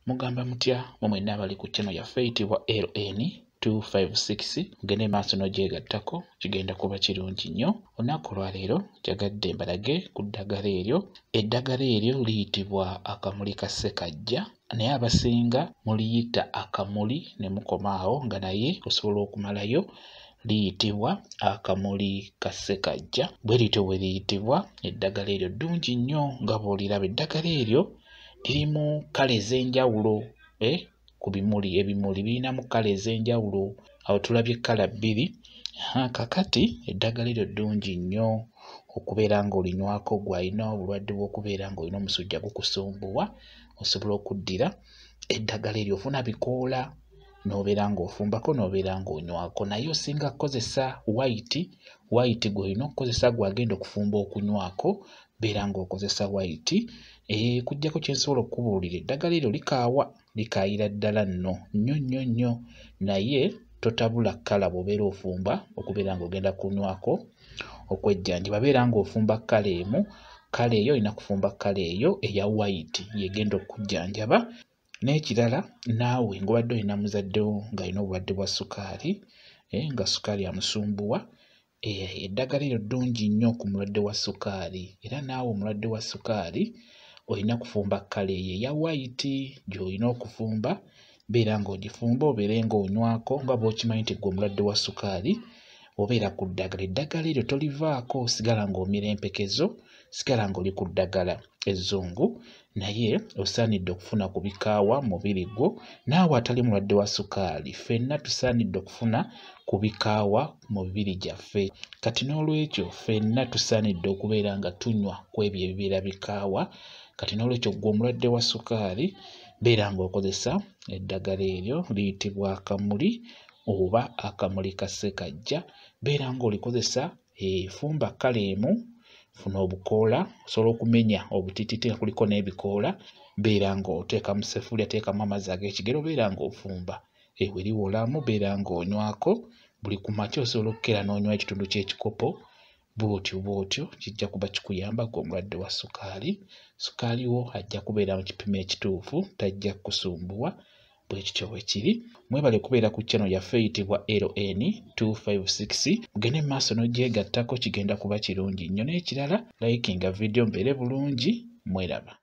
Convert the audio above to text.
Mugamba mutya mu mwenna abali ku channel yaffe eyitibwa LN256 mugende maaso n'ogyegattako kigenda kuba kirungi nnyo. Olunaku lwaleero kyagadde mbalage ku ddagala eryo. Eddagala eryo liyitibwa akamuli ka ssekajja, naye abasinga muliyita akamuli ne mukoma awo nga naye osobola okumalayo liyitibwa akamuli ka ssekajja. Bwe lityo bwe liyitibwa. Eddagala eryo ddungi nnyo nga bw'oliraba. Eddagala eryo lirimu kkala ez'enjawulo ku bimuli. Ebimuli birinamu kkala ez'enjawulo. Awo tulabye kkala bbiri. Kakati eddagala eryo ddungi nnyo okubeera ng'olinywako gw'alina obulwadde bw'okubeera ng'olina omusujja gukusumbuwa, osobola okuddira eddagala eryo. Ofuna bikoola n'obeera ng'ofumbako n'obeera ng'onywako. Naye osinga kukozesa white gw'olina okukozesa gw'agenda okufumba okunywako, beera ng'okozesa white. Kujjako kye nsobola okubuulira, eddagala eryo likaayira ddala nnyo nnyo, naye totabula kkala bw'obeera ofumba okubeera ng'ogenda kunywako okwejjanjaba. Beera ng'ofumba kkala emu, kkala eyo olina kufumba kkala eyo eya white y'egenda okujjanjaba. N'ekirala naawe ng'obadde olina muzaddewo ng'alina obulwadde bwa sukaali, nga sukaali amusumbuwa, eddagala eryo ddungi nnyo ku mulwadde wa sukaali. Era naawe omulwadde wa sukaali olina kufumba kkala eyo eya white gy'olina okufumba. Beera ng'ogifumba obeere ng'onywako nga bw'okimanyi nti ggwe omulwadde wa sukaali obeera ku ddagala. Eddagala eryo tolivaako, sigala ng'omira empekezo, sigala ng'oli ku ddagala ezzungu, naye osaanidde okufuna ku bikaawa mubiri gwo. Naawe atali mulwadde wa sukaali, ffenna tusaanidde okufuna ku bikaawa mu mibiri gyaffe. Kati n'olwekyo ffenna tusaanidde okubeera nga tunywa ku ebyo ebibeera bikaawa. Kati n'olwekyo ggwe omulwadde wa sukaali beera ng'okozesa eddagala eryo liyitibwa akamuli oba akamuli ka ssekajja. Beera ng'olikozesa, fumba kkala emu, funa obukoola, osobola okumenya obutiititi nga kuliko n'ebikoola. Beera ng'oteeka mu ssefuliya, teekamu amazzi ag'ekigero, beera ng'ofumba. We liwolamu beera ng'onywako. Buli ku makya osobola okukera n'onywa ekitundu ky'ekikopo. Bw'otyo kijja kuba kikuyamba ggwe omulwadde wa sukaali. Sukaali wo ajja kubeera mu kipimo ekituufu, tajja kukusumbuwa. Bwe kityo bwe kiri. Mwebale kubeera ku channel yaffe eyitibwa LN256. Mugende mu maaso n'ogyegattako kigenda kuba kirungi nnyo. N'ekirala likinga video mbeere bulungi. Mweraba.